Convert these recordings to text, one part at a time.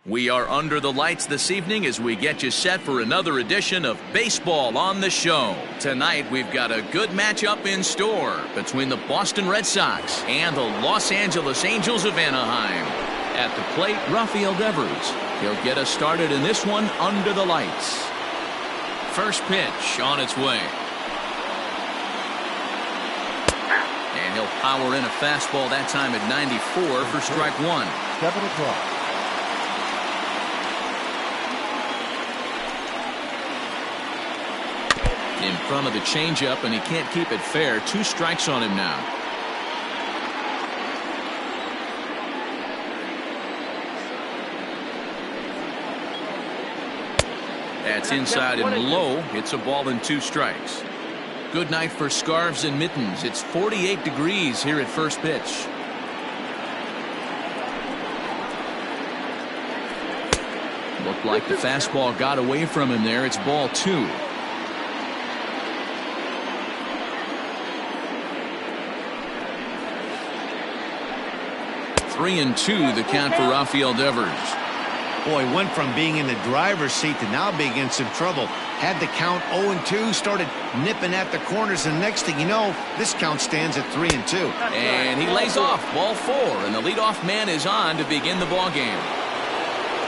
We are under the lights this evening as we get you set for another edition of Baseball on the Show. Tonight, we've got a good matchup in store between the Boston Red Sox and the Los Angeles Angels of Anaheim. At the plate, Rafael Devers. He'll get us started in this one under the lights. First pitch on its way. And he'll power in a fastball that time at 94 for strike one. 7 o'clock. In front of the changeup, and he can't keep it fair. 2 strikes on him now. That's inside and low. It's a ball and 2 strikes. Good night for scarves and mittens. It's 48 degrees here at first pitch. Looked like the fastball got away from him there. It's ball 2. 3-2 the count for Rafael Devers. Boy, went from being in the driver's seat to now being in some trouble. Had the count 0-2, started nipping at the corners, and next thing you know, this count stands at 3-2. And he lays off ball 4, and the leadoff man is on to begin the ball game.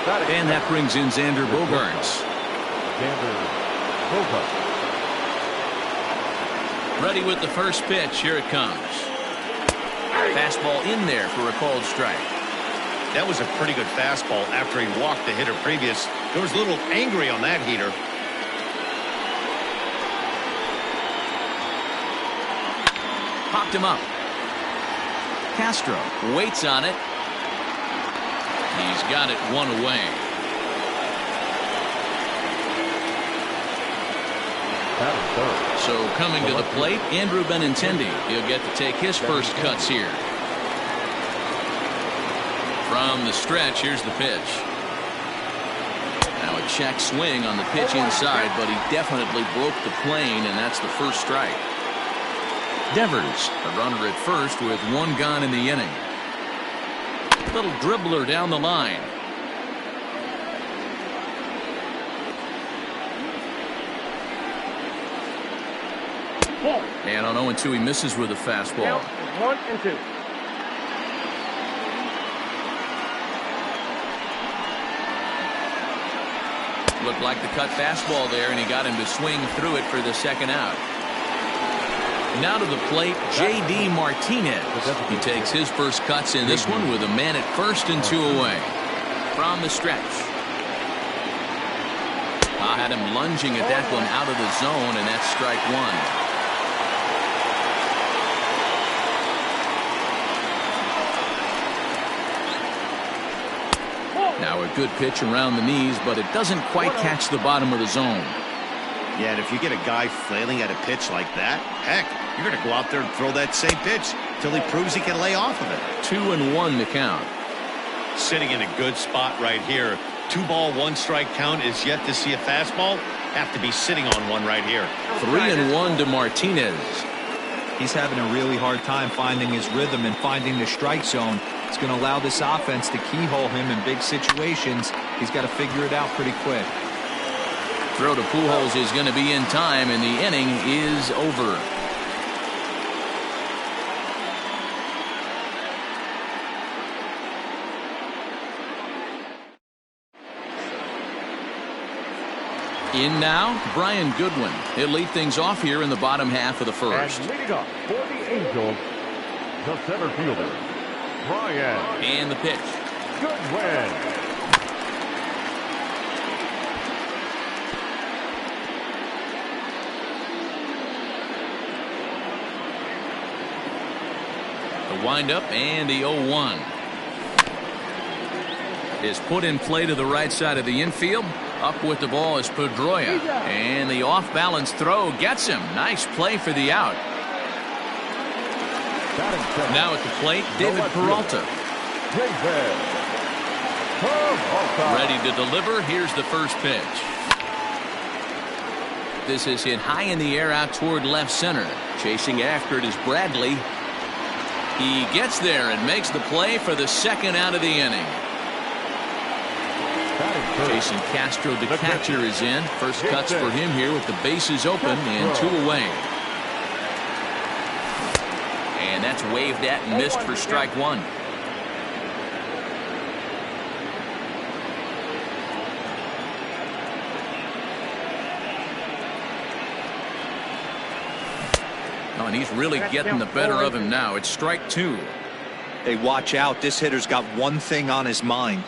And that brings in Xander Bogaerts. Ready with the first pitch. Here it comes. Fastball in there for a called strike. That was a pretty good fastball after he walked the hitter previous. There was a little angry on that heater. Popped him up. Castro waits on it. He's got it 1 away. So coming to the plate, Andrew Benintendi. He'll get to take his first cuts here. From the stretch, here's the pitch. Now a check swing on the pitch inside, but he definitely broke the plane, and that's the first strike. Devers, a runner at first with 1 gone in the inning. Little dribbler down the line. And on 0-2, he misses with a fastball. 1-2. Looked like the cut fastball there, and he got him to swing through it for the second out. Now to the plate, J.D. Martinez. He takes his first cuts in this one with a man at first and 2 away. From the stretch. I had him lunging at that one out of the zone, and that's strike 1. Now a good pitch around the knees, but it doesn't quite catch the bottom of the zone. Yeah, and if you get a guy flailing at a pitch like that, heck, you're going to go out there and throw that same pitch till he proves he can lay off of it. 2-1 the count. Sitting in a good spot right here. 2-ball, 1-strike count is yet to see a fastball. Have to be sitting on one right here. 3-1 to Martinez. He's having a really hard time finding his rhythm and finding the strike zone. It's going to allow this offense to keyhole him in big situations. He's got to figure it out pretty quick. Throw to Pujols is going to be in time, and the inning is over. In now, Brian Goodwin. He'll lead things off here in the bottom half of the first. And leading up for the Angels, the center fielder, Brian. And the pitch. Goodwin. windup and the 0-1 is put in play to the right side of the infield. Up with the ball is Pedroia, and the off-balance throw gets him. Nice play for the out. Now at the plate, David Peralta. Ready to deliver. Here's the first pitch. This is hit high in the air out toward left center. Chasing after it is Bradley. He gets there and makes the play for the second out of the inning. Jason Castro, the catcher, is in. First cuts for him here with the bases open and 2 away. And that's waved at and missed for strike 1. Oh, and he's really getting the better of him now. It's strike 2. Hey, watch out. This hitter's got one thing on his mind.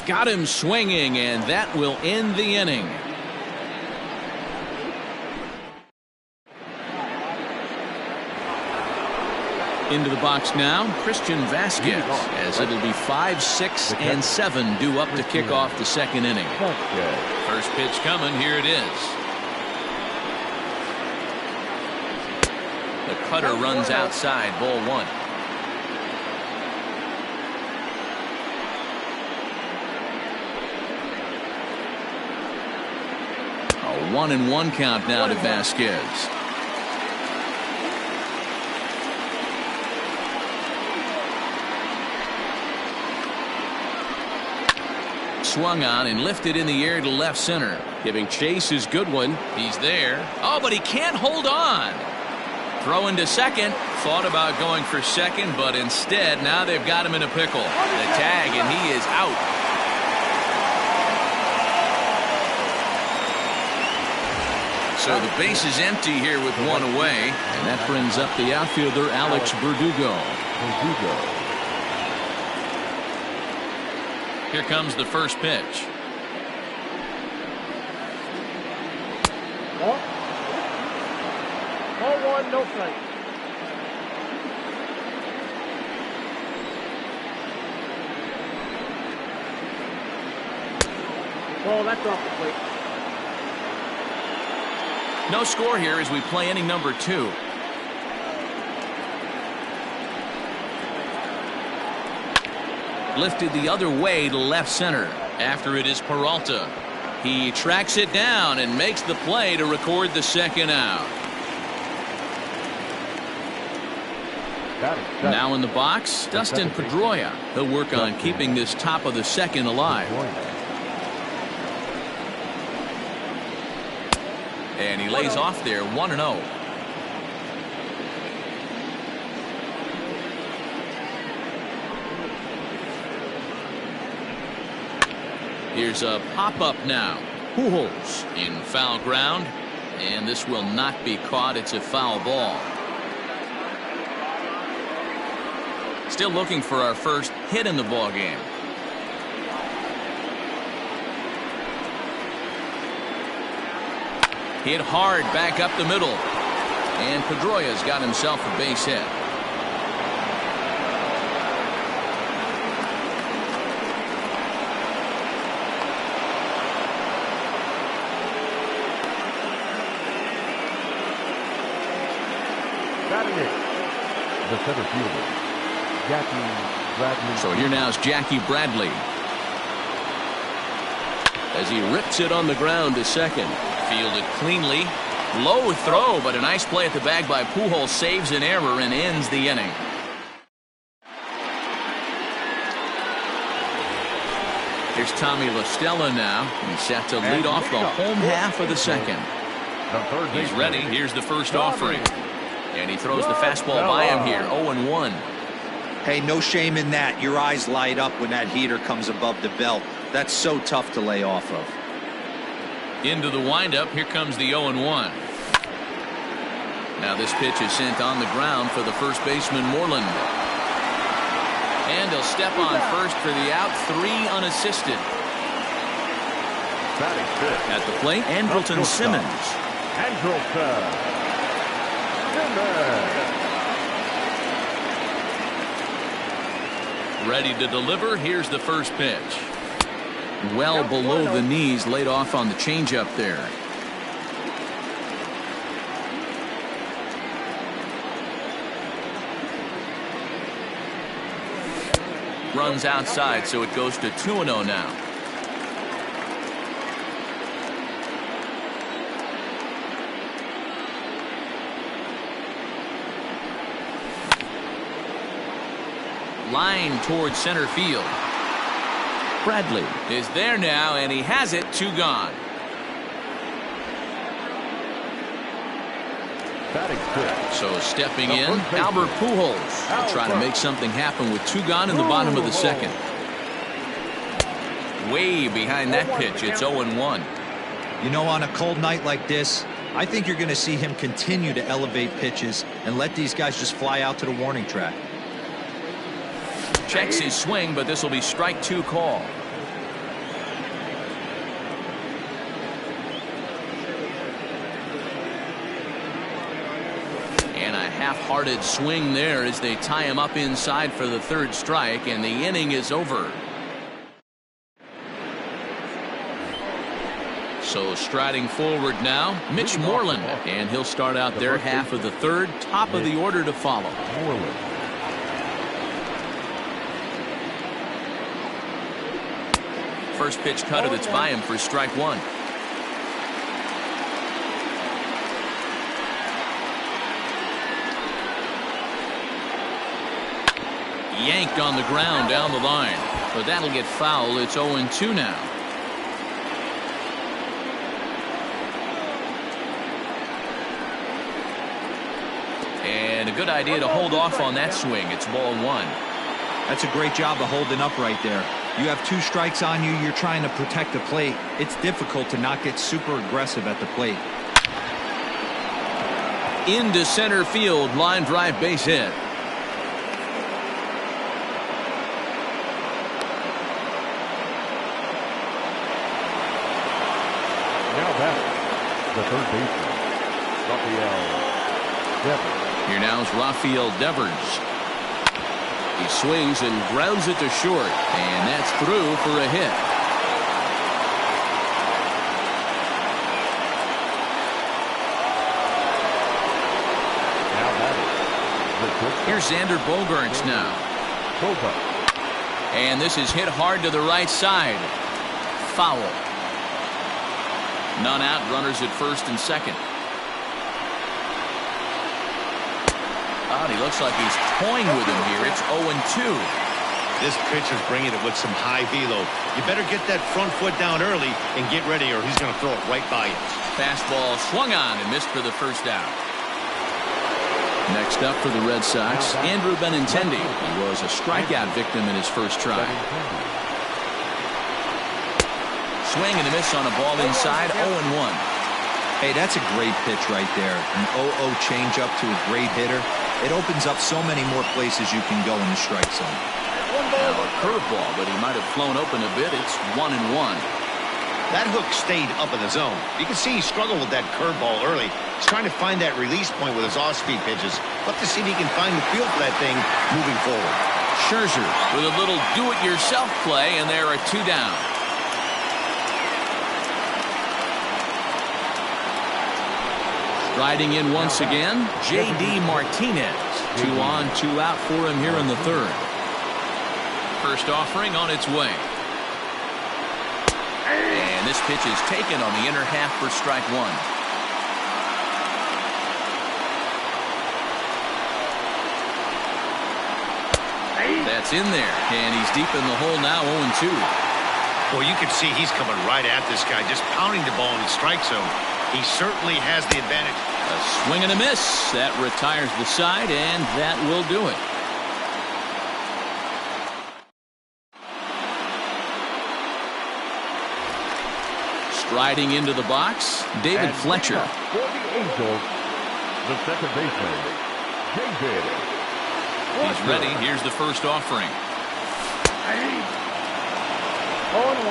Got him swinging, and that will end the inning. Into the box now, Christian Vasquez, as it'll be 5, 6, and 7 due up to kick off the second inning. First pitch coming, here it is. The cutter runs outside, ball 1. A 1-1 count now to Vasquez. Swung on and lifted in the air to left center. Giving chase his good one. He's there. Oh, but he can't hold on. Throwing to second. Thought about going for second, but instead now they've got him in a pickle. The tag, and he is out. So the base is empty here with 1 away, and that brings up the outfielder Alex Verdugo. Here comes the first pitch. Ball 1, no strike. Ball, that's off the plate. No score here as we play inning number 2. Lifted the other way to left center. After it is Peralta. He tracks it down and makes the play to record the second out. Now in the box, Dustin Pedroia. He'll work on keeping this top of the second alive. And he lays off there, 1-0. Here's a pop-up now. Pujols in foul ground. And this will not be caught. It's a foul ball. Still looking for our first hit in the ball game. Hit hard back up the middle. And Pedroia's got himself a base hit. The center fielder, Jackie Bradley. So here now is Jackie Bradley. As he rips it on the ground to second. Fielded cleanly. Low throw, but a nice play at the bag by Pujols. Saves an error and ends the inning. Here's Tommy La Stella now. He's set to lead off the home half of the second. He's ready. Here's the first offering. And he throws the fastball by him here. 0-1. Hey, no shame in that. Your eyes light up when that heater comes above the belt. That's so tough to lay off of. Into the windup. Here comes the 0-1. Now this pitch is sent on the ground for the first baseman, Moreland. And he'll step on first for the out. 3 unassisted. At the plate, Andrelton Simmons. Ready to deliver. Here's the first pitch. Well below the knees, laid off on the changeup there. Runs outside, so it goes to 2-0 now. Line towards center field. Bradley is there now, and he has it. 2 gone. So stepping in, Albert Pujols will try to make something happen with 2 gone in the bottom of the second. Way behind that pitch. It's 0-1. You know, on a cold night like this, I think you're going to see him continue to elevate pitches and let these guys just fly out to the warning track. Checks his swing, but this will be strike 2 call. And a half-hearted swing there as they tie him up inside for the 3rd strike, and the inning is over. So striding forward now, Mitch Moreland, and he'll start out their half of the 3rd, top of the order to follow. First pitch cutter that's by him for strike 1. Yanked on the ground down the line, but that'll get foul. It's 0-2 now. And a good idea to hold off on that swing. It's ball 1. That's a great job of holding up right there. You have 2 strikes on you. You're trying to protect the plate. It's difficult to not get super aggressive at the plate. Into center field, line drive, base hit. Now back, the 3rd baseman, Rafael Devers. Here now is Rafael Devers. He swings and grounds it to short, and that's through for a hit. Here's Xander Bogaerts now. And this is hit hard to the right side. Foul. None out, runners at 1st and 2nd. He looks like he's toying with him here. It's 0-2. This pitcher's bringing it with some high velo. You better get that front foot down early and get ready, or he's going to throw it right by you. Fastball swung on and missed for the 1st out. Next up for the Red Sox, Andrew Benintendi. He was a strikeout victim in his 1st try. Swing and a miss on a ball inside. 0-1. Hey, that's a great pitch right there. An 0-0 changeup to a great hitter. It opens up so many more places you can go in the strike zone. Now a curveball, but he might have flown open a bit. It's 1-1. That hook stayed up in the zone. You can see he struggled with that curveball early. He's trying to find that release point with his off-speed pitches. Look to see if he can find the feel for that thing moving forward. Scherzer with a little do-it-yourself play, and there are 2 down. Riding in once again, J.D. Martinez. 2 on, 2 out for him here in the 3rd. First offering on its way. And this pitch is taken on the inner half for strike 1. That's in there, and he's deep in the hole now, 0-2. Well, you can see he's coming right at this guy, just pounding the ball in the strike zone. He certainly has the advantage. A swing and a miss. That retires the side, and that will do it. Striding into the box, David Fletcher. For the Angels, the 2nd baseman, David. He's ready. Here's the first offering.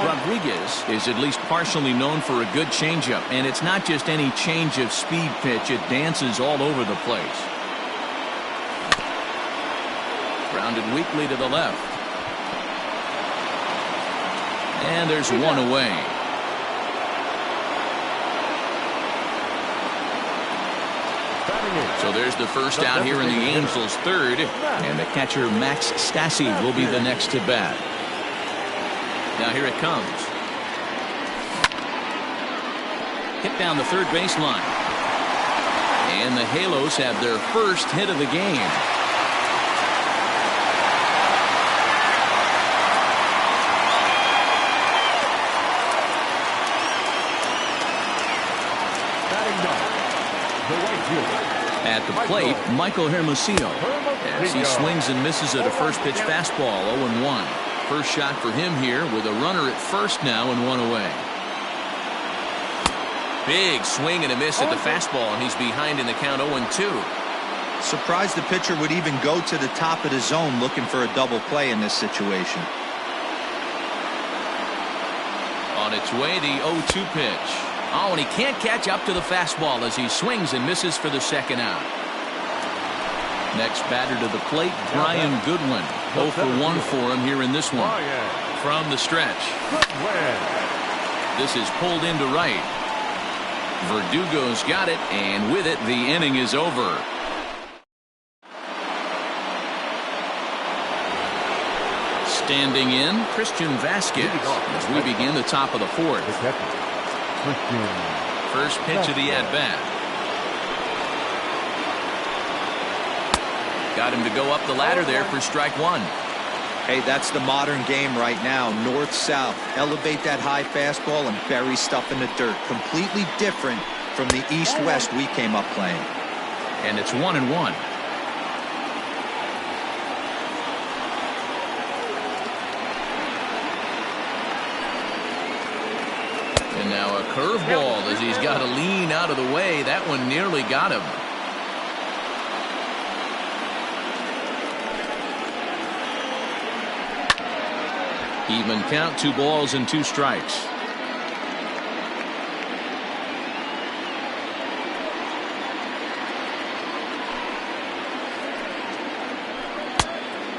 Rodriguez is at least partially known for a good changeup, and it's not just any change of speed pitch. It dances all over the place. Grounded weakly to the left. And there's one away. So there's the first out here in the Angels' third, and the catcher Max Stassi will be the next to bat. Now here it comes. Hit down the third baseline. And the Halos have their first hit of the game. At the plate, Michael Hermosillo, as he swings and misses at a first pitch fastball, 0-1. First shot for him here with a runner at first now and one away. Big swing and a miss at the fastball, and he's behind in the count 0-2. Surprised the pitcher would even go to the top of the zone looking for a double play in this situation. On its way, the 0-2 pitch. Oh, and he can't catch up to the fastball as he swings and misses for the second out. Next batter to the plate, Brian Goodwin. 0 for 1 for him here in this one. From the stretch. This is pulled into right. Verdugo's got it, and with it, the inning is over. Standing in, Christian Vasquez as we begin the top of the fourth. First pitch of the at-bat. Got him to go up the ladder there for strike one. Hey, that's the modern game right now. North-south. Elevate that high fastball and bury stuff in the dirt. Completely different from the east-west we came up playing. And it's 1-1. And now a curveball as he's got to lean out of the way. That one nearly got him. Even count, 2 balls and 2 strikes.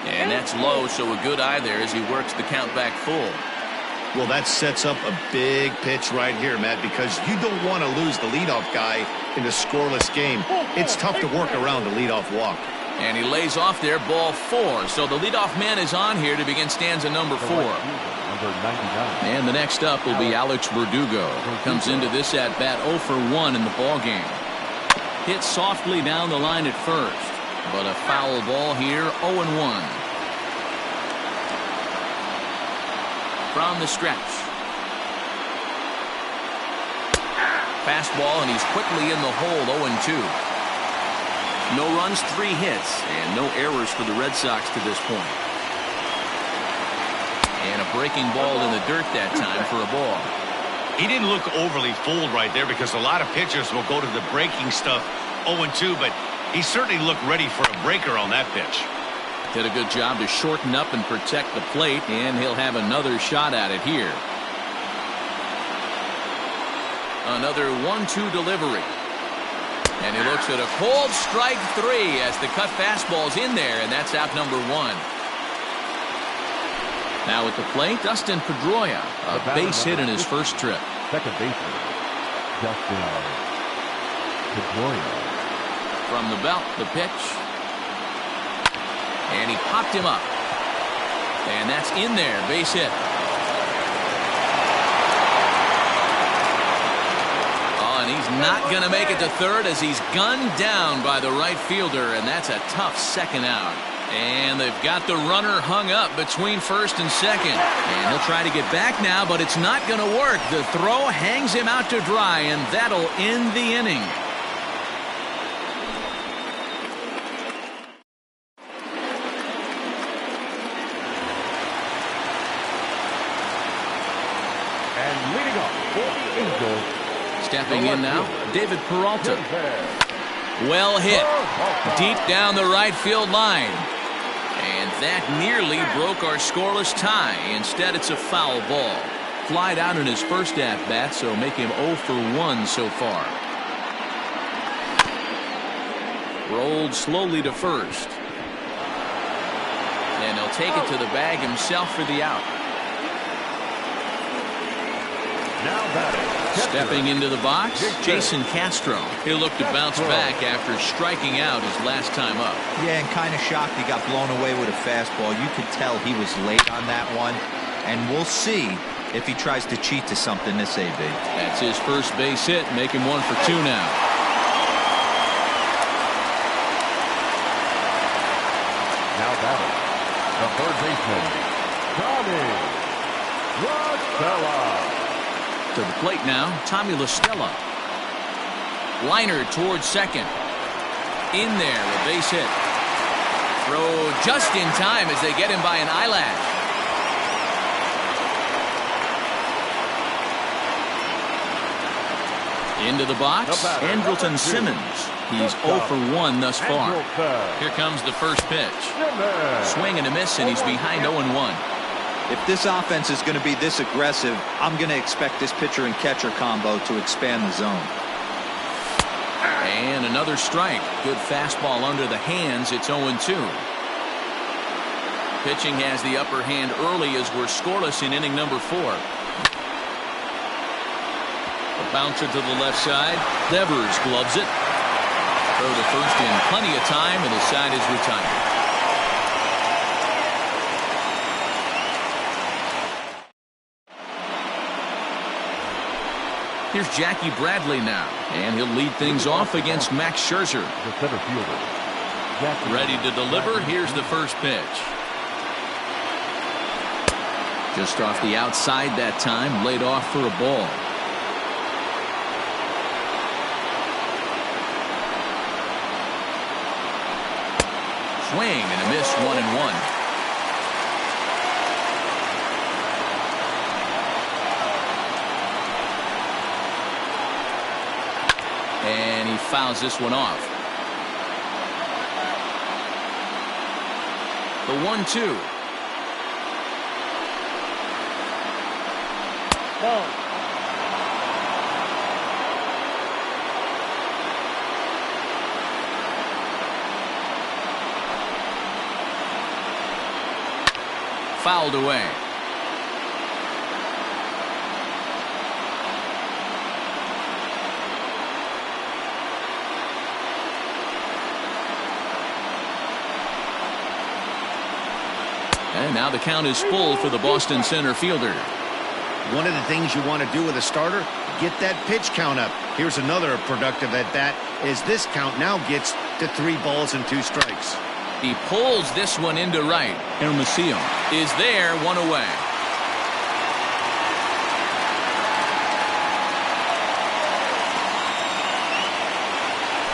And that's low, so a good eye there as he works the count back full. Well, that sets up a big pitch right here, Matt, because you don't want to lose the leadoff guy in a scoreless game. It's tough to work around the leadoff walk. And he lays off there, ball 4. So the leadoff man is on here to begin stanza number 4. And the next up will be Alex Verdugo. Comes into this at-bat 0 for 1 in the ballgame. Hit softly down the line at first, but a foul ball here, 0-1. From the stretch. Fastball, and he's quickly in the hole, 0-2. No runs, 3 hits, and no errors for the Red Sox to this point. And a breaking ball in the dirt that time for a ball. He didn't look overly fooled right there because a lot of pitchers will go to the breaking stuff 0-2, but he certainly looked ready for a breaker on that pitch. Did a good job to shorten up and protect the plate, and he'll have another shot at it here. Another 1-2 delivery. And he looks at a cold strike 3 as the cut fastball's in there, and that's out number 1. Now at the plate, Dustin Pedroia, a base hit in his first trip. Second baseman, Dustin Pedroia. From the belt, the pitch. And he popped him up. And that's in there, base hit. And he's not going to make it to third as he's gunned down by the right fielder, and that's a tough second out. And they've got the runner hung up between first and second. And he'll try to get back now, but it's not going to work. The throw hangs him out to dry, and that'll end the inning. And leading off for the Angels. Stepping in now, David Peralta. Well hit. Deep down the right field line. And That nearly broke our scoreless tie. Instead, it's a foul ball. Flied out in his first at-bat, so make him 0 for 1 so far. Rolled slowly to first. And he'll take it to the bag himself for the out. Now batting. Stepping into the box, Jason Castro. He'll look to bounce back after striking out his last time up. Yeah, and kind of shocked he got blown away with a fastball. You could tell he was late on that one. And we'll see if he tries to cheat to something this AB. That's his first base hit, making 1 for 2 now. Now batting. The third baseman, Tommy Rosella. To the plate now, Tommy LaStella. Liner towards second. In there, a base hit. Throw just in time as they get him by an eyelash. Into the box, Andrelton Simmons. He's 0 for 1 thus far. Here comes the first pitch. Swing and a miss, and he's behind 0-1. If this offense is going to be this aggressive, I'm going to expect this pitcher and catcher combo to expand the zone. And another strike. Good fastball under the hands. It's 0-2. Pitching has the upper hand early as we're scoreless in inning number 4. A bouncer to the left side. Devers gloves it. Throw to first in plenty of time, and his side is retired. Here's Jackie Bradley now, and he'll lead things off against Max Scherzer. The center fielder. Ready to deliver. Here's the first pitch. Just off the outside that time, laid off for a ball. Swing and a miss, 1-1. And he fouls this one off. The 1-2. Ball. Fouled away. And now the count is full for the Boston center fielder. One of the things you want to do with a starter, get that pitch count up. Here's another productive at bat as this count now gets to 3 balls and 2 strikes. He pulls this one into right. Hermosillo is there, 1 away.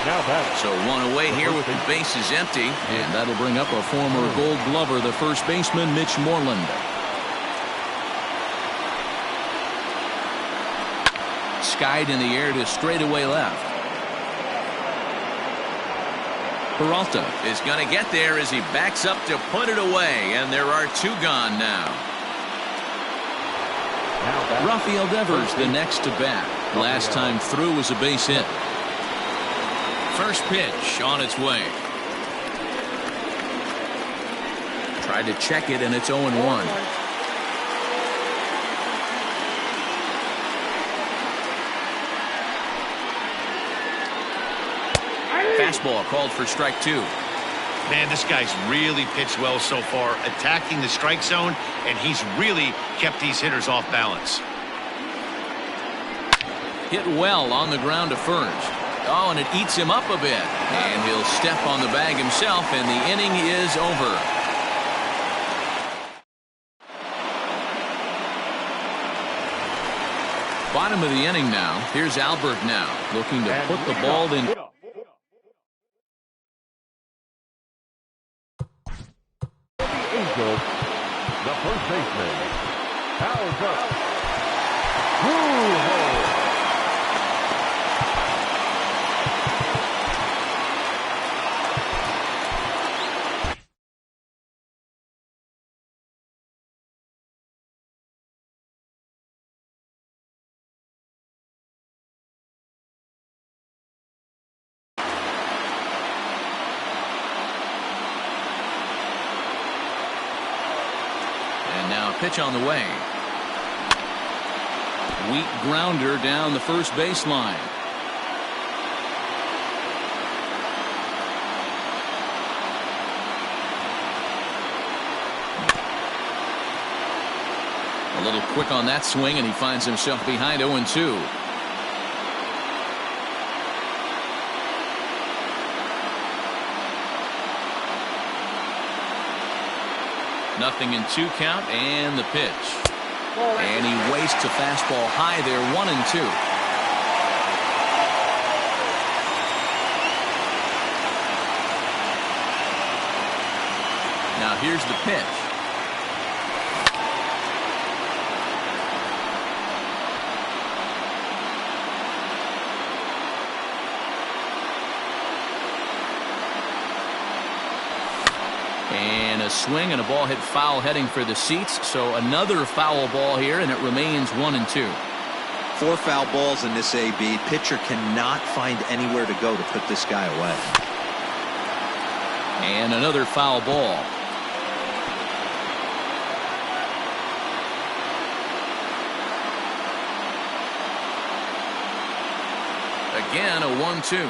Now batting. So 1 away here with the bases empty, and that'll bring up a former Gold Glover, the first baseman, Mitch Moreland. Skied in the air to straightaway left. Peralta is going to get there as he backs up to put it away, and there are 2 gone now. Rafael Devers the next to bat. Last time through was a base hit. First pitch on its way. Tried to check it, and it's 0-1. Fastball called for strike 2. Man, this guy's really pitched well so far, attacking the strike zone, and he's really kept these hitters off balance. Hit well on the ground to first. Oh, and it eats him up a bit. And he'll step on the bag himself, and the inning is over. Bottom of the inning now. Here's Albert now, looking to put the ball in. Angels, the first baseman, powers up. Woo-ho! pitch on the way. Weak grounder down the first baseline. A little quick on that swing, and he finds himself behind 0-2. Nothing in 2 count, and the pitch. And he wastes a fastball high there, 1-2. Now here's the pitch. And a swing and a ball hit foul heading for the seats. So another foul ball here, and it remains 1-2. 4 foul balls in this AB. Pitcher cannot find anywhere to go to put this guy away. And another foul ball. Again, a 1-2.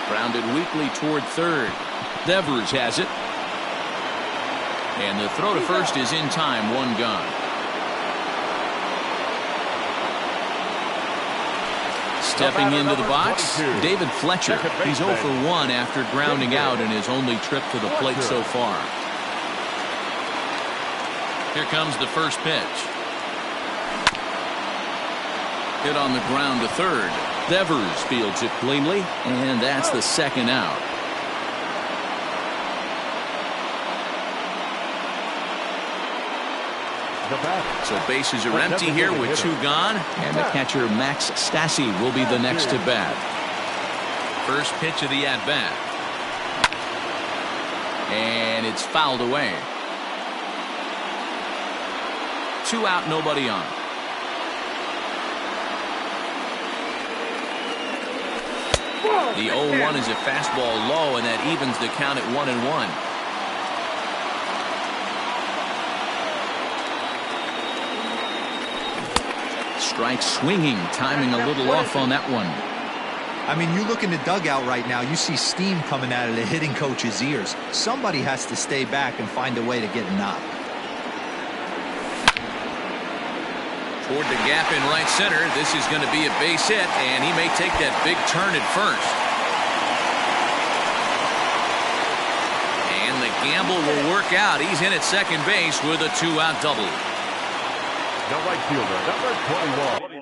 Grounded weakly toward third. Devers has it. And the throw to first is in time, 1 gone. Stepping into the box, David Fletcher. He's 0 for 1 after grounding out in his only trip to the plate so far. Here comes the first pitch. Hit on the ground to third. Devers fields it cleanly, and that's the 2nd out. So bases are empty here with 2 gone, and the catcher Max Stassi will be the next to bat. First pitch of the at-bat. And it's fouled away. 2 out, nobody on. The 0-1 is a fastball low, and that evens the count at 1-1. Strike swinging, timing a little off on that one. I mean, you look in the dugout right now, you see steam coming out of the hitting coach's ears. Somebody has to stay back and find a way to get a knock. Toward the gap in right center. This is going to be a base hit, and he may take that big turn at first. And the gamble will work out. He's in at second base with a 2-out double. The right fielder, number 21.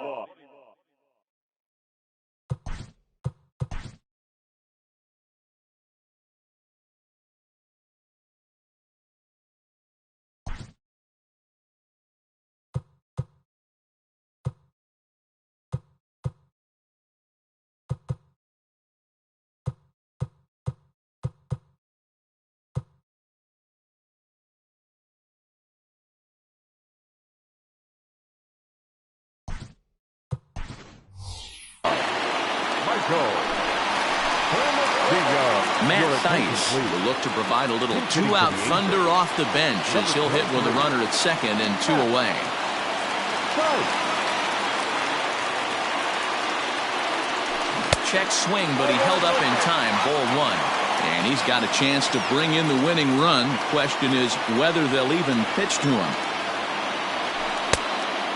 Matt Theis will look to provide a little 2-out thunder off the bench as he'll hit with a runner at second and 2 away. Check swing, but he held up in time, ball 1. And he's got a chance to bring in the winning run. Question is whether they'll even pitch to him.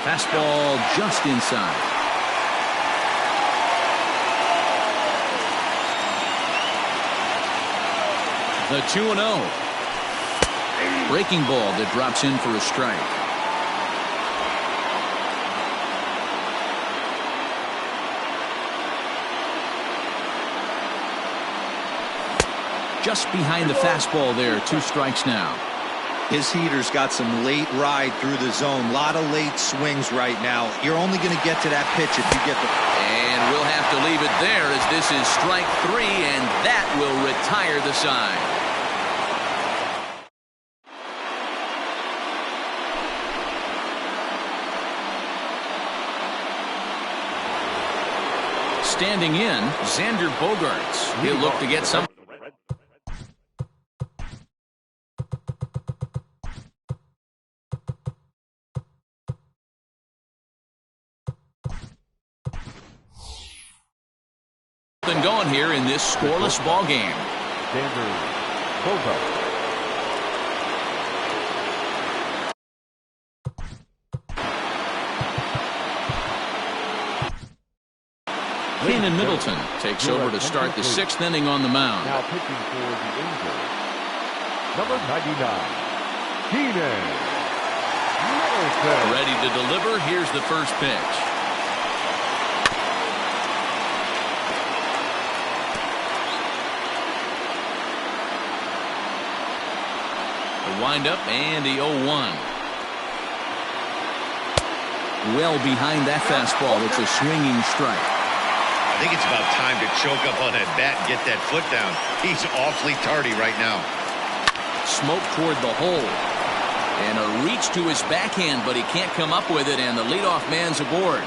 Fastball just inside. The 2-0. Breaking ball that drops in for a strike. Just behind the fastball there. 2 strikes now. His heater's got some late ride through the zone. A lot of late swings right now. You're only going to get to that pitch if you get the... And we'll have to leave it there as this is strike 3, and that will retire the side. Standing in, Xander Bogaerts. He'll look to get some. nothing going here in this scoreless ball game. Sanders, Boga. Keenan Middleton takes over to start the 6th inning on the mound. Now pitching for the Angels, number 99, Keenan Middleton. Ready to deliver. Here's the first pitch. The windup and the 0-1. Well behind that fastball. It's a swinging strike. I think it's about time to choke up on that bat and get that foot down. He's awfully tardy right now. Smoke toward the hole. And a reach to his backhand, but he can't come up with it, and the leadoff man's aboard.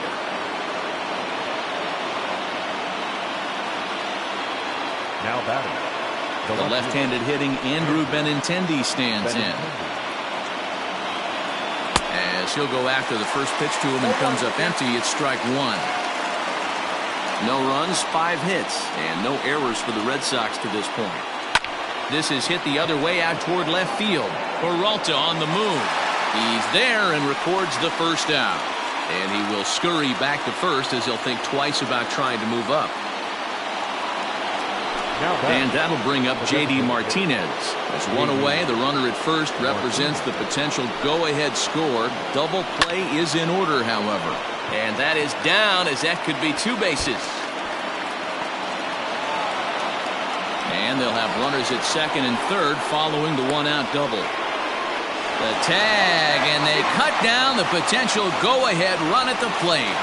Now batting. The left-handed hitting Andrew Benintendi stands in. As he'll go after the first pitch to him and comes up empty, it's strike one. No runs, 5 hits, and no errors for the Red Sox to this point. This is hit the other way out toward left field. Peralta on the move. He's there and records the first out. And he will scurry back to first as he'll think twice about trying to move up. And that'll bring up J.D. Martinez. As one away, the runner at first represents the potential go-ahead score. Double play is in order, however. And that is down, as that could be 2 bases. And they'll have runners at second and third following the 1-out double. The tag, and they cut down the potential go-ahead run at the plate.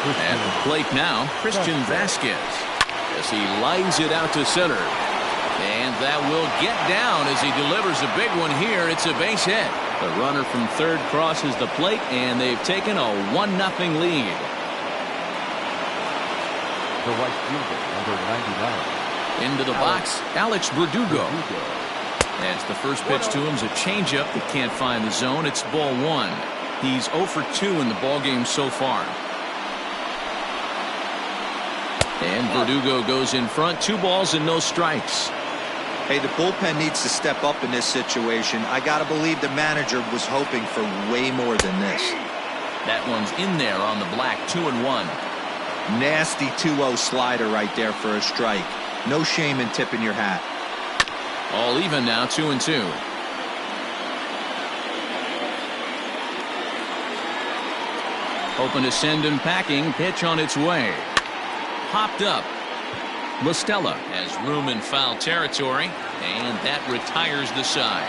At the plate now, Christian Vasquez, as he lines it out to center. And that will get down as he delivers a big one here. It's a base hit. The runner from third crosses the plate, and they've taken a 1-0 lead. The right fielder, number 99. Into the box, Alex Verdugo. As the first pitch to him is a changeup that can't find the zone. It's ball 1. He's 0 for 2 in the ballgame so far. And Verdugo goes in front. 2 balls and no strikes. Hey, the bullpen needs to step up in this situation. I got to believe the manager was hoping for way more than this. That one's in there on the black, 2-1. Nasty 2-0 slider right there for a strike. No shame in tipping your hat. All even now, 2-2. Hoping to send him packing. Pitch on its way. Popped up. LaStella has room in foul territory, and that retires the side.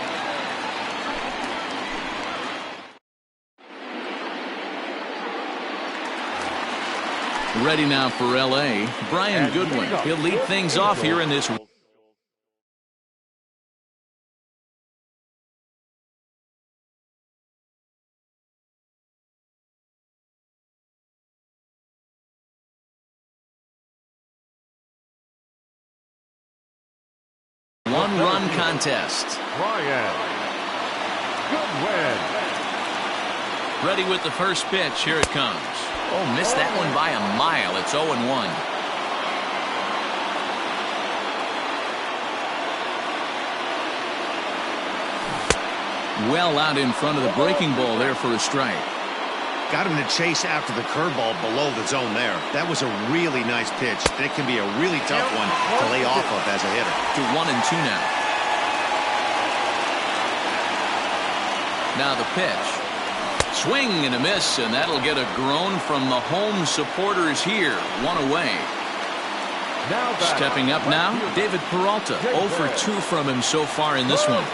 Ready now for L.A., Brian Goodwin. He'll lead things off here in this. One-run contest. Brian Goodwin. Ready with the first pitch. Here it comes. Oh, missed that one by a mile. It's 0-1. Well out in front of the breaking ball there for a strike. Got him to chase after the curveball below the zone there. That was a really nice pitch. That can be a really tough one to lay off of as a hitter. To 1-2 now. Now the pitch. Swing and a miss, and that'll get a groan from the home supporters here. 1 away. Stepping up now, David Peralta. 0 for 2 from him so far in this one.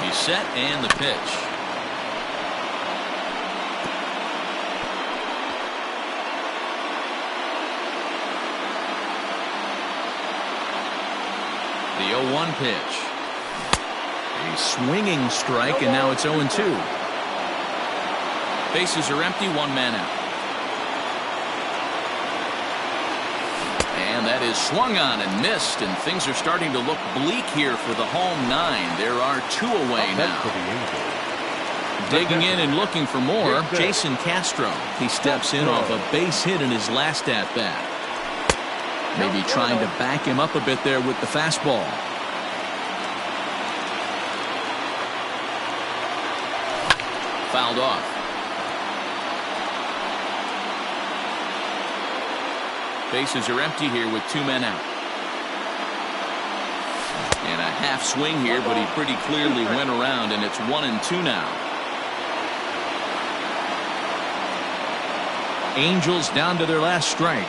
He's set, and the pitch. The 0-1 pitch. A swinging strike, and now it's 0-2. Bases are empty, 1 man out. And that is swung on and missed, and things are starting to look bleak here for the home 9. There are 2 away now. Digging in and looking for more, Jason Castro. He steps in off a base hit in his last at-bat. Maybe trying to back him up a bit there with the fastball. Fouled off. Bases are empty here with 2 men out. And a half swing here, but he pretty clearly went around, and it's 1-2 now. Angels down to their last strike.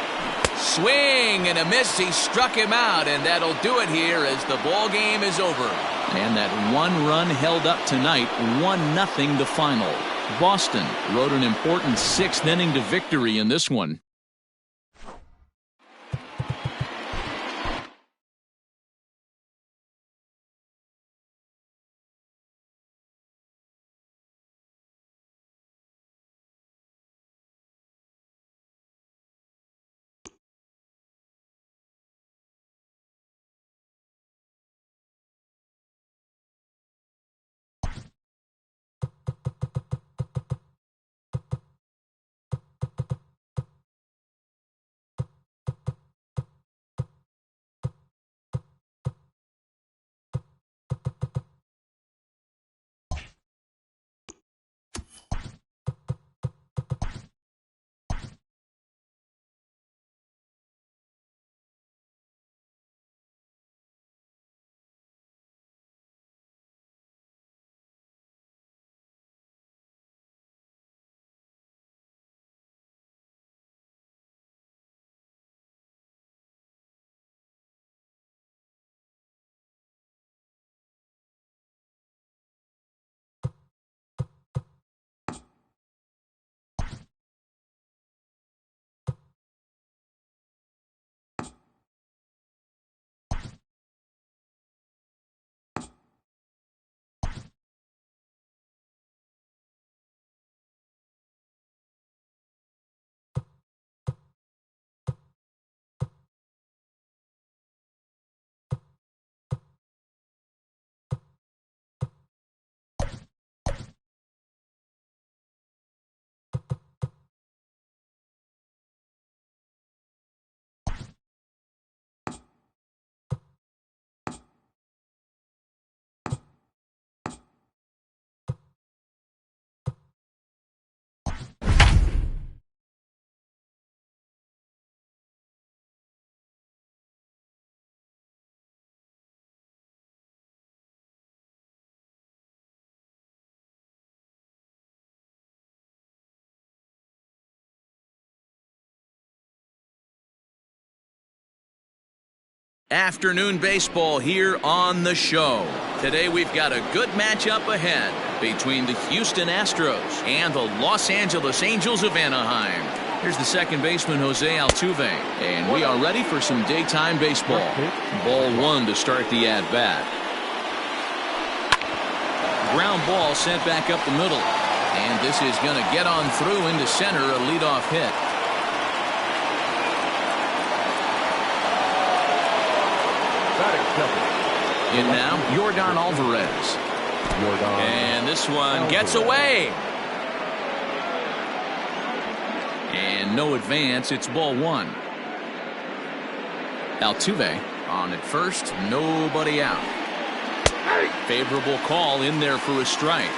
Swing and a miss. He struck him out, and that'll do it here as the ball game is over. And that 1 run held up tonight, 1-0 the final. Boston rode an important 6th inning to victory in this one. Afternoon baseball here on the show. Today we've got a good matchup ahead between the Houston Astros and the Los Angeles Angels of Anaheim. Here's the second baseman, Jose Altuve, and we are ready for some daytime baseball. Ball 1 to start the at-bat. Ground ball sent back up the middle, and this is going to get on through into center, a leadoff hit. In now, Yordan Alvarez. And this one gets away. And no advance. It's ball 1. Altuve on at first. Nobody out. Favorable call in there for a strike.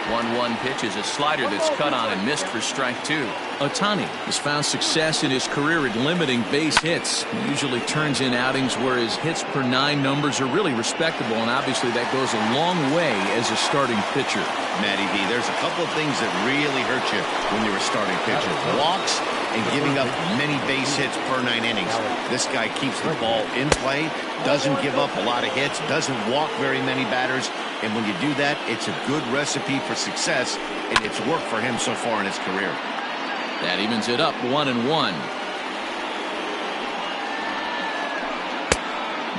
1-1 pitch is a slider that's cut on and missed for strike 2. Ohtani has found success in his career at limiting base hits. He usually turns in outings where his hits per 9 numbers are really respectable, and obviously that goes a long way as a starting pitcher. Matty V, there's a couple of things that really hurt you when you're a starting pitcher. Walks and giving up many base hits per 9 innings. This guy keeps the ball in play, doesn't give up a lot of hits, doesn't walk very many batters, and when you do that, it's a good recipe for success, and it's worked for him so far in his career. That evens it up 1-1.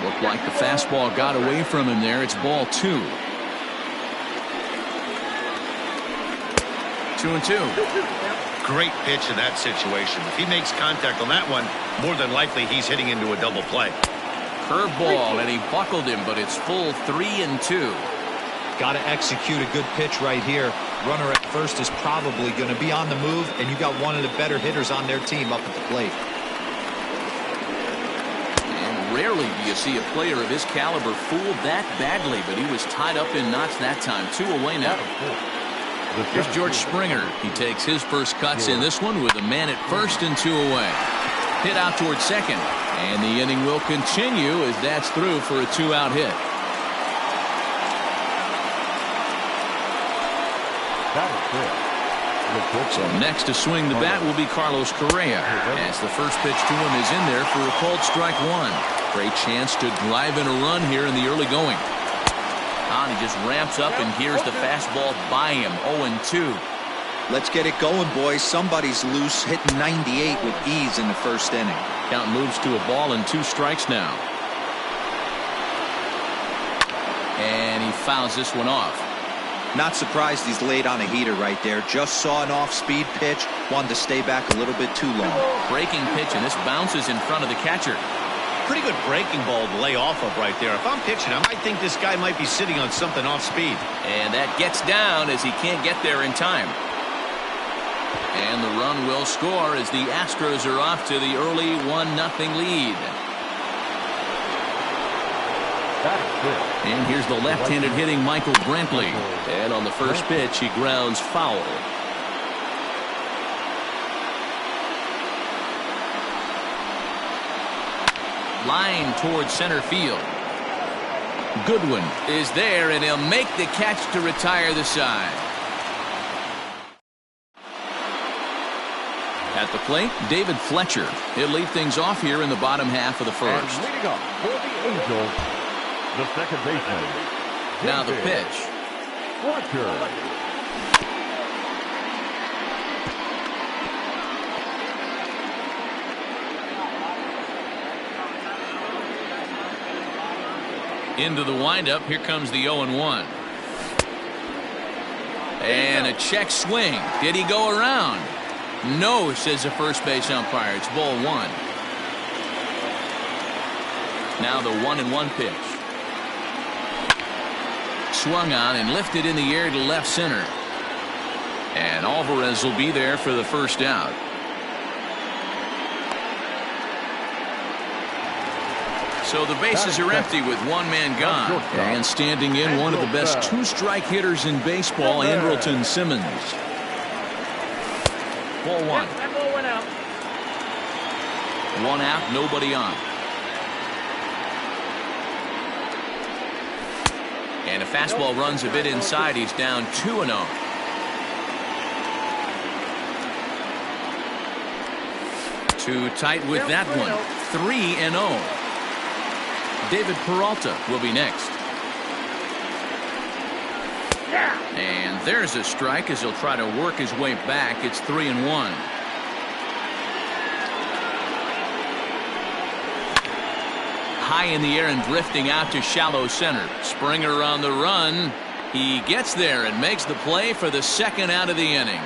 Looked like the fastball got away from him there. It's ball 2. 2-2. Great pitch in that situation. If he makes contact on that one, more than likely he's hitting into a double play. Curveball, and he buckled him, but it's full 3-2. Got to execute a good pitch right here. Runner at first is probably going to be on the move, and you got one of the better hitters on their team up at the plate. And rarely do you see a player of his caliber fooled that badly, but he was tied up in knots that time. 2 away now. Here's George Springer. He takes his first cuts in this one with a man at first and 2 away. Hit out towards second, and the inning will continue as that's through for a 2-out hit. So next to swing the bat will be Carlos Correa, as the first pitch to him is in there for a called strike 1. Great chance to drive in a run here in the early going. And he just ramps up, and here's the fastball by him. 0-2. Let's get it going, boys. Somebody's loose, hitting 98 with ease in the first inning. Count moves to a ball and 2 strikes now. And he fouls this one off. Not surprised he's laid on a heater right there. Just saw an off-speed pitch. Wanted to stay back a little bit too long. Breaking pitch, and this bounces in front of the catcher. Pretty good breaking ball to lay off of right there. If I'm pitching, I might think this guy might be sitting on something off speed. And that gets down as he can't get there in time. And the run will score as the Astros are off to the early 1-0 lead. And here's the left-handed hitting Michael Brantley. And on the first pitch, he grounds foul. Line towards center field. Goodwin is there, and he'll make the catch to retire the side. At the plate, David Fletcher. He'll lead things off here in the bottom half of the first. And leading up for the Angels, the second baseman. Now the pitch. Fletcher. Into the windup. Here comes the 0-1. And a check swing. Did he go around? No, says the first base umpire. It's ball 1. Now the 1-1 pitch. Swung on and lifted in the air to left center. And Alvarez will be there for the first out. So the bases are empty with 1 man gone. And standing in, one of the best 2-strike hitters in baseball, Andrelton Simmons. Ball 1. That ball went out. 1 out, nobody on. And a fastball runs a bit inside. He's down 2-0. Too tight with that one. 3-0. David Peralta will be next. And there's a strike as he'll try to work his way back. It's 3-1. High in the air and drifting out to shallow center. Springer on the run. He gets there and makes the play for the second out of the inning.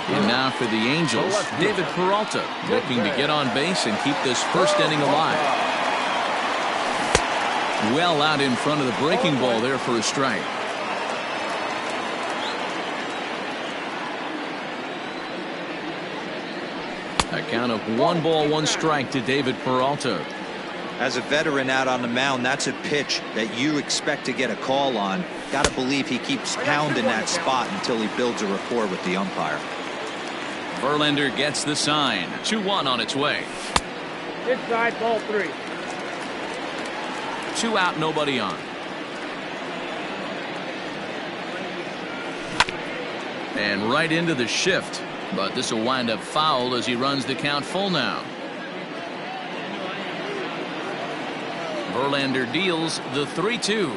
And now for the Angels, David Peralta looking to get on base and keep this first inning alive. Well out in front of the breaking ball there for a strike. A count of 1 ball, 1 strike to David Peralta. As a veteran out on the mound, that's a pitch that you expect to get a call on. Got to believe he keeps pounding that spot until he builds a rapport with the umpire. Verlander gets the sign. 2-1 on its way. Inside, ball 3. 2 out, nobody on. And right into the shift. But this will wind up foul as he runs the count full now. Verlander deals the 3-2.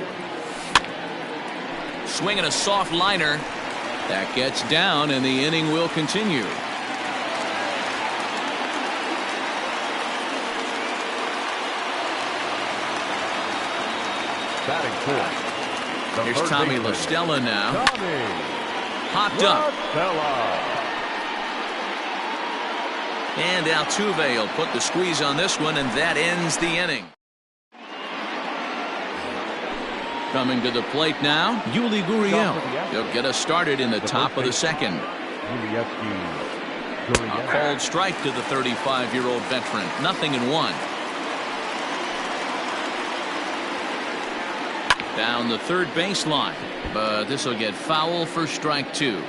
Swinging a soft liner. That gets down, and the inning will continue. Batting fourth. Here's Tommy La Stella now. Hopped up. And Altuve will put the squeeze on this one, and that ends the inning. Coming to the plate now, Yuli Gurriel. He'll get us started in the top of the second. A called strike to the 35-year-old veteran. 0-1. Down the third baseline, but this will get foul for strike 2.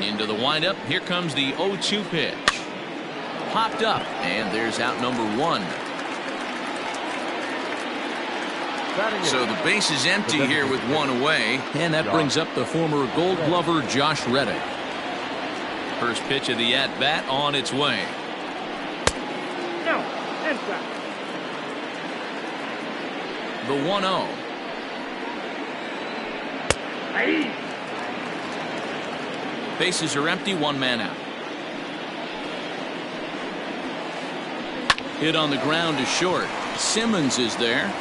Into the windup. Here comes the 0-2 pitch. Popped up, and there's out number 1. So the base is empty here with 1 away, and that brings up the former Gold Glover Josh Reddick. First pitch of the at-bat on its way. No, inside. The 1-0. Hey. Bases are empty, 1 man out. Hit on the ground to short. Simmons is there.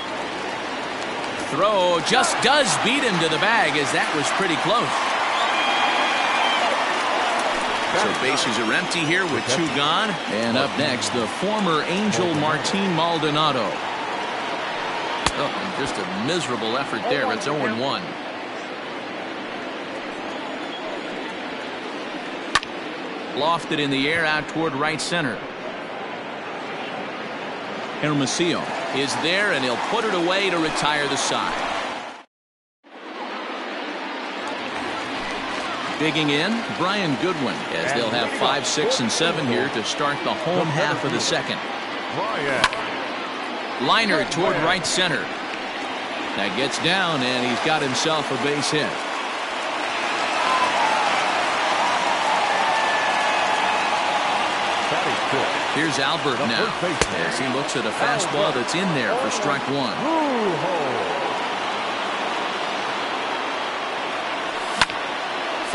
Throw just does beat him to the bag, as that was pretty close. So bases are empty here with 2 gone. And up next, the former Angel Martin Maldonado. Oh, and just a miserable effort there. It's 0-1. Lofted in the air out toward right center. Hermosillo is there, and he'll put it away to retire the side. Digging in, Brian Goodwin, as they'll have 5, 6, and 7 here to start the home half of the second. Liner toward right center. That gets down, and he's got himself a base hit. Here's Albert now, as he looks at a fastball that's in there for strike 1.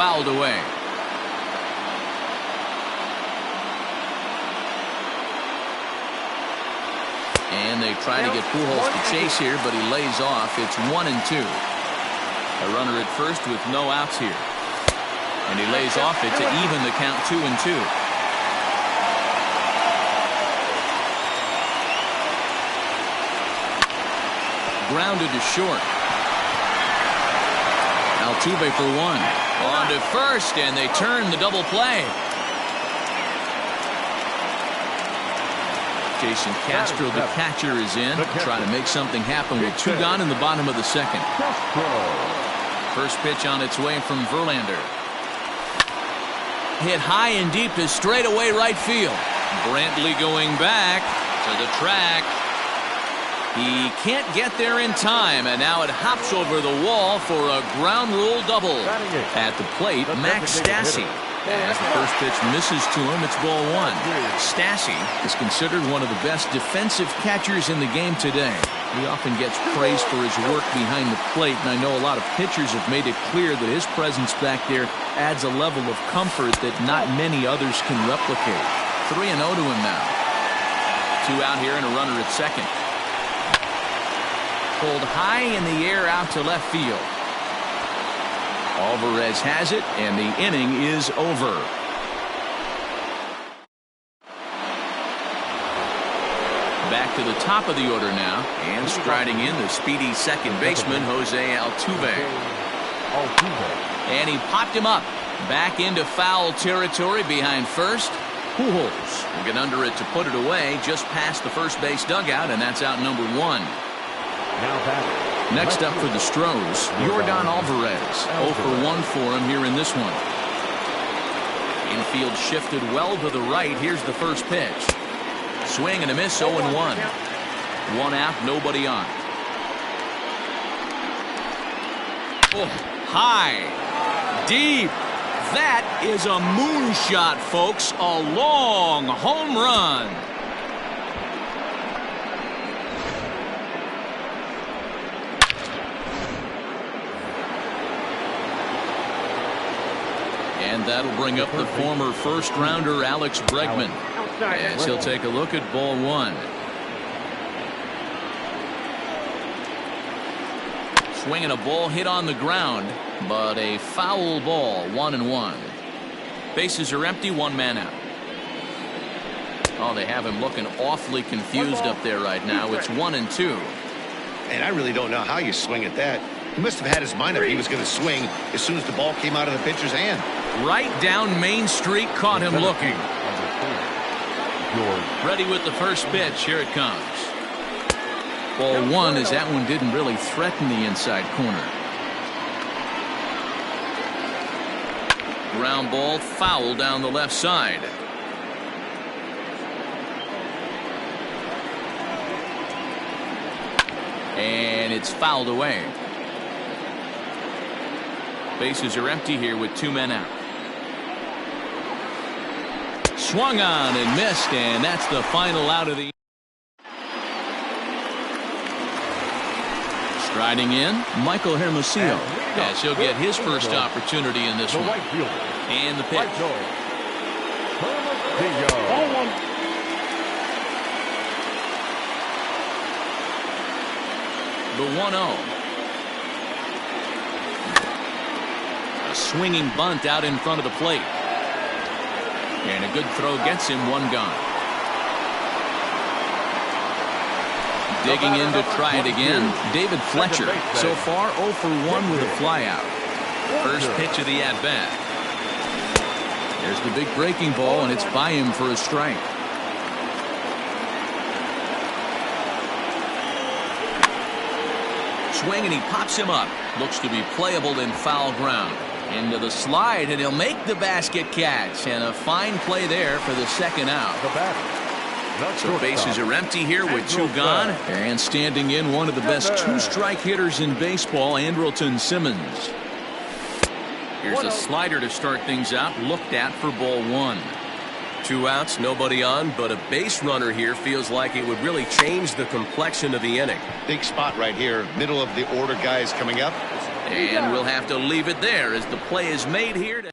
Fouled away. And they try to get Pujols to chase here, but he lays off. It's 1-2. A runner at first with no outs here. And he lays off it to even the count 2-2. Grounded to short. Altuve for 1. On to first, and they turn the double play. Jason Castro, the catcher, is in to try to make something happen with 2 gone in the bottom of the second. First pitch on its way from Verlander. Hit high and deep to straightaway right field. Brantley going back to the track. He can't get there in time, and now it hops over the wall for a ground rule double. At the plate, Max Stassi. As the first pitch misses to him, it's ball 1. Stassi is considered one of the best defensive catchers in the game today. He often gets praised for his work behind the plate, and I know a lot of pitchers have made it clear that his presence back there adds a level of comfort that not many others can replicate. 3-0 to him now. 2 out here and a runner at second. Pulled high in the air out to left field. Alvarez has it, and the inning is over. Back to the top of the order now, and striding in the speedy second baseman, Jose Altuve. And he popped him up. Back into foul territory behind first. Pujols will get under it to put it away just past the first base dugout, and that's out number 1. Next up for the Stros, Yordan Alvarez. 0 for 1 for him here in this one. Infield shifted well to the right. Here's the first pitch. Swing and a miss, 0-1. 1 out, nobody on. Oh, high, deep. That is a moonshot, folks. A long home run. And that'll bring up the former first-rounder Alex Bregman, as he'll take a look at ball 1. Swinging a ball hit on the ground, but a foul ball, 1-1. Bases are empty, 1 man out. Oh, they have him looking awfully confused up there right now. It's 1-2. And I really don't know how you swing at that. He must have had his mind up he was going to swing as soon as the ball came out of the pitcher's hand. Right down Main Street, caught him looking. Ready with the first pitch. Here it comes. Ball one, as that one didn't really threaten the inside corner. Ground ball, foul down the left side. And it's fouled away. Bases are empty here with 2 men out. Swung on and missed, and that's the final out of the. Striding in, Michael Hermosillo, as he'll get his first opportunity in this one. And the pitch. The 1-0. A swinging bunt out in front of the plate. And a good throw gets him 1 gone. Digging in to try it again, David Fletcher. So far 0 for 1 with a flyout. First pitch of the at-bat. There's the big breaking ball, and it's by him for a strike. Swing, and he pops him up. Looks to be playable in foul ground. Into the slide, and he'll make the basket catch. And a fine play there for the second out. So bases are empty here with 2 gone. And standing in, one of the best 2-strike hitters in baseball, Andrelton Simmons. Here's a slider to start things out. Looked at for ball 1. 2 outs, nobody on, but a base runner here feels like it would really change the complexion of the inning. Big spot right here. Middle of the order guys coming up. And we'll have to leave it there as the play is made here.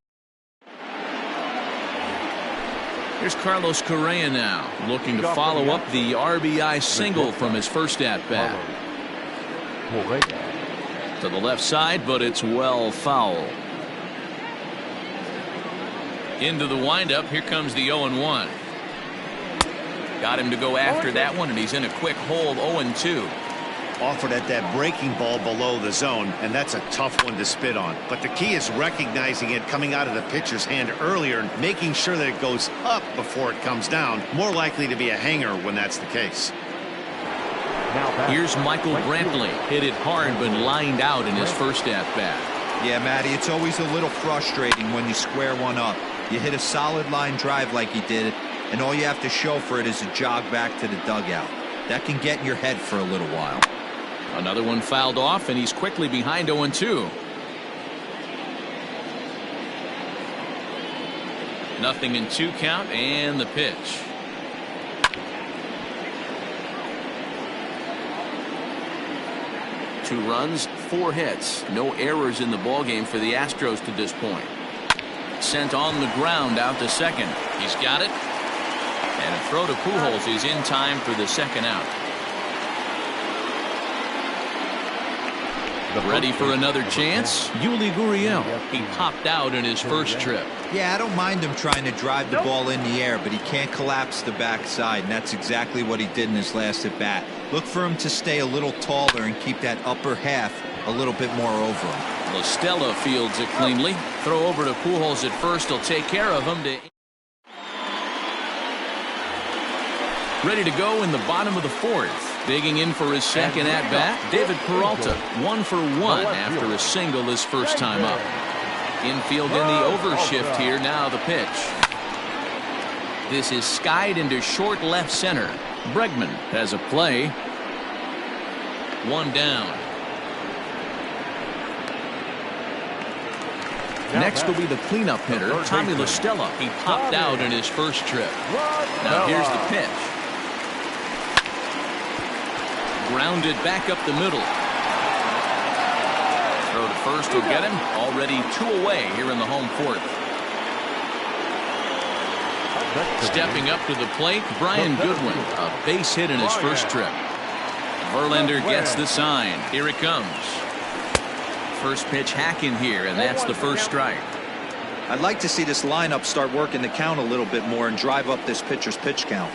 Here's Carlos Correa now, looking to follow up the RBI single from his first at-bat. To the left side, but it's well foul. Into the windup. Here comes the 0-1. Got him to go after that one, and he's in a quick hold. 0-2. Offered at that breaking ball below the zone, and that's a tough one to spit on. But the key is recognizing it coming out of the pitcher's hand earlier and making sure that it goes up before it comes down. More likely to be a hanger when that's the case. Here's Michael Brantley. Hit it hard, but lined out in his first at-bat. Yeah, Matty, it's always a little frustrating when you square one up. You hit a solid line drive like he did, and all you have to show for it is a jog back to the dugout. That can get in your head for a little while. Another one fouled off, and he's quickly behind 0-2. Nothing in 2 count, and the pitch. Two runs, 4 hits. No errors in the ballgame for the Astros to this point. Sent on the ground out to second. He's got it. And a throw to Pujols is in time for the second out. Ready for another chance? Yuli Gurriel. He popped out in his first trip. Yeah, I don't mind him trying to drive the ball in the air, but he can't collapse the backside, and that's exactly what he did in his last at bat. Look for him to stay a little taller and keep that upper half a little bit more over him. La Stella fields it cleanly. Throw over to Pujols at first. He'll take care of him. Ready to go in the bottom of the 4th. Digging in for his second at-bat, David Peralta. 1 for 1 after a single his first time up. Infield in the overshift here. Now the pitch. This is skied into short left center. Bregman has a play. 1 down. Next will be the cleanup hitter, Tommy La Stella. He popped out in his first trip. Now here's the pitch. Grounded back up the middle. Throw to first will get him. Already 2 away here in the home 4th. Stepping up to the plate, Brian Goodwin. A base hit in his first trip. Verlander gets the sign. Here it comes. First pitch hack in here, and that's the first strike. I'd like to see this lineup start working the count a little bit more and drive up this pitcher's pitch count.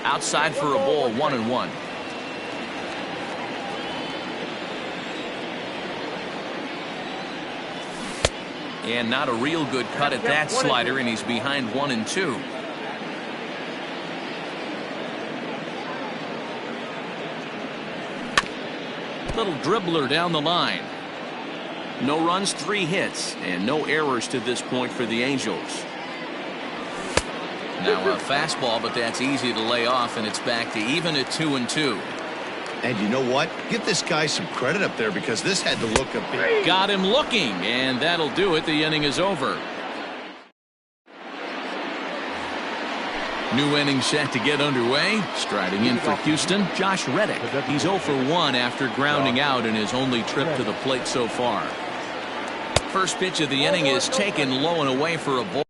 Outside for a ball, 1-1. And not a real good cut at that slider, and he's behind 1-2. Little dribbler down the line. No runs, 3 hits, and no errors to this point for the Angels. Now a fastball, but that's easy to lay off, and it's back to even at 2-2. And you know what? Give this guy some credit up there because this had to look a bit. Got him looking, and that'll do it. The inning is over. New inning set to get underway. Striding in for Houston, Josh Reddick. He's 0 for 1 after grounding out in his only trip to the plate so far. First pitch of the inning is taken low and away for a ball.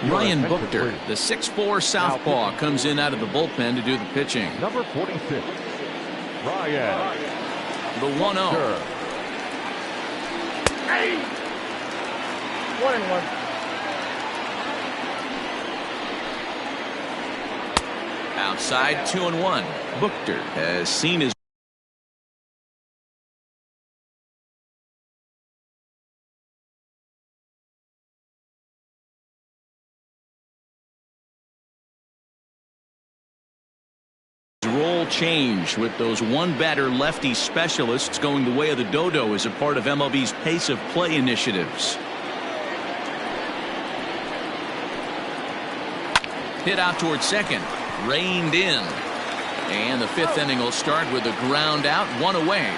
Ryan Buchter, the 6'4" southpaw, comes in out of the bullpen to do the pitching. Number 46, Ryan. The 1-0. Hey! 1-1. Outside, 2-1. Buchter has seen his role change with those one-batter lefty specialists going the way of the dodo as a part of MLB's pace of play initiatives. Hit out towards second. Reined in. And the 5th inning will start with a ground out, 1 away.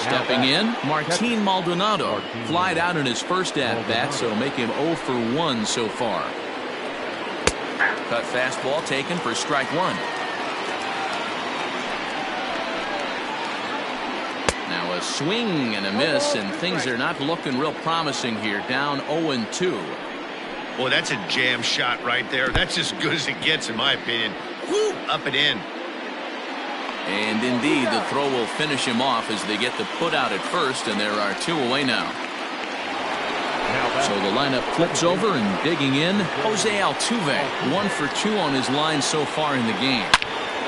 Stepping in, Martin Maldonado. Flied out in his first at-bat, so make him 0 for 1 so far. Cut fastball taken for strike 1. Now a swing and a miss, and things are not looking real promising here. Down 0-2. Boy, that's a jam shot right there. That's as good as it gets, in my opinion. Woo! Up and in. And indeed, the throw will finish him off as they get the put out at first, and there are 2 away now. So the lineup flips over, and digging in, Jose Altuve. 1 for 2 on his line so far in the game.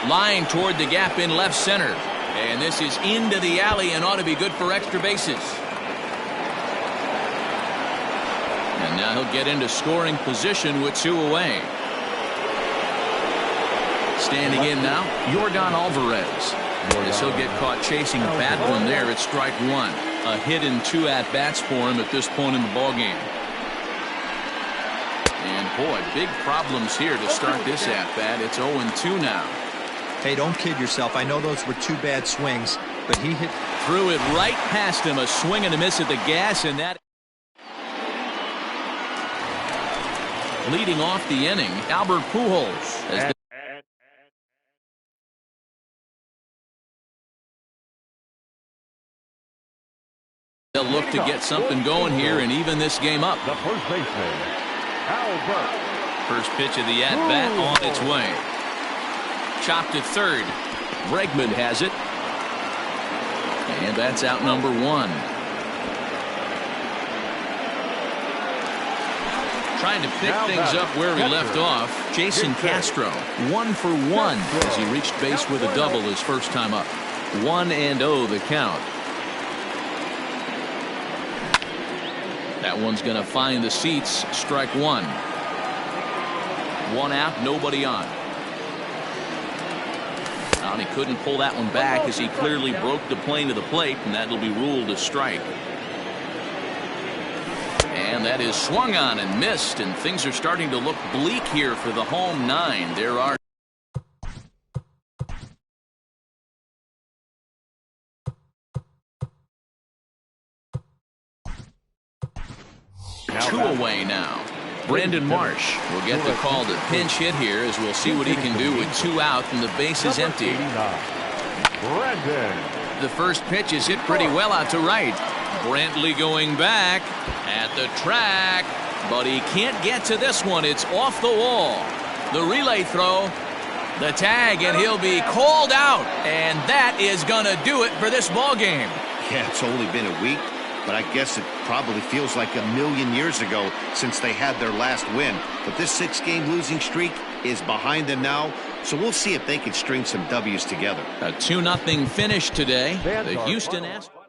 Line toward the gap in left center. And this is into the alley and ought to be good for extra bases. And now he'll get into scoring position with 2 away. Standing in now, Yordan Alvarez. As he'll get caught chasing a bad one there at strike 1. A hit in 2 at-bats for him at this point in the ballgame. And boy, big problems here to start this at-bat. It's 0-2 now. Hey, don't kid yourself. I know those were 2 bad swings, but he hit. Threw it right past him. A swing and a miss at the gas, and that. Leading off the inning, Albert Pujols. As they'll look to get something going here and even this game up. The first baseman, Albert. First pitch of the at-bat on its way. Chopped at third. Bregman has it. And that's out number 1. Trying to pick things up where he left off. Jason Castro, 1 for 1 as he reached base with a double his first time up. 1-0 the count. That one's going to find the seats. Strike 1. 1 out, nobody on. And he couldn't pull that one back as he clearly broke the plane of the plate, and that'll be ruled a strike. And that is swung on and missed, and things are starting to look bleak here for the home 9. There are two away now. Brandon Marsh will get the call to pinch hit here as we'll see what he can do with 2 out and the base is empty. The first pitch is hit pretty well out to right. Brantley going back at the track, but he can't get to this one. It's off the wall. The relay throw. The tag, and he'll be called out. And that is going to do it for this ball game. Yeah, it's only been a week, but I guess it probably feels like a million years ago since they had their last win. But this 6-game losing streak is behind them now, so we'll see if they can string some W's together. A 2-0 finish today. The Houston Astros.